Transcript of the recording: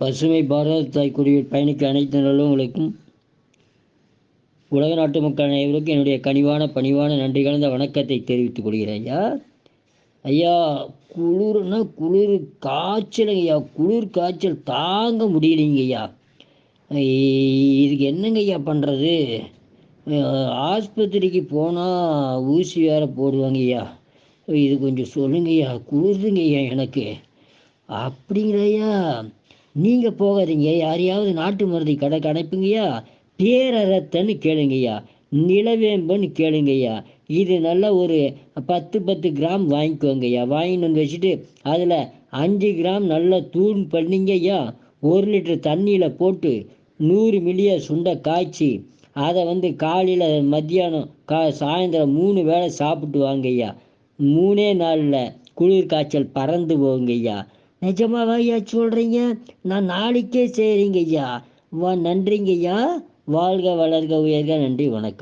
பசுமை பாரத் தாய்க்குடியில் பயணிக்க அனைத்து நல்லவங்களுக்கும் உலக நாட்டு மக்கள் அனைவருக்கும் என்னுடைய பணிவான நன்றி கலந்த வணக்கத்தை தெரிவித்துக் கொள்கிறேன் ஐயா. ஐயா, குளிர்னா குளிர் காய்ச்சல் ஐயா, குளிர் காய்ச்சல் தாங்க முடியலைங்க ஐயா. இதுக்கு என்னங்க ஐயா பண்ணுறது? ஆஸ்பத்திரிக்கு போனால் ஊசி வேற போடுவாங்க ஐயா. இது கொஞ்சம் சொல்லுங்க ஐயா, குளிருங்க ஐயா எனக்கு. அப்படிங்களையா, நீங்கள் போகாதீங்க, யாரையாவது நாட்டு மருந்தை கடைக்கு அனுப்புங்கய்யா. பேரரத்தன்னு கேளுங்கய்யா, நிலவேம்பன்னு கேளுங்கய்யா. இது நல்லா ஒரு 10 கிராம் வாங்கிக்கோங்கய்யா. வாங்கிட்டு வந்து வச்சுட்டு அதில் 5 கிராம் நல்லா தூள் பண்ணிங்கய்யா. 1 லிட்டர் தண்ணியில் போட்டு 100 மில்லியை சுண்டை காய்ச்சி அதை காலையில் மத்தியானம் சாயந்தரம் 3 வேளை சாப்பிட்டு வாங்கய்யா. 3 நாளில் குளிர் காய்ச்சல் பறந்து போங்கய்யா. நிஜமாவா ஐயா சொல்கிறீங்க? நான் நாளைக்கே செய்கிறீங்க ஐயா. நன்றிங்க ஐயா. வாழ்க வளர்க உயர்க. நன்றி, வணக்கம்.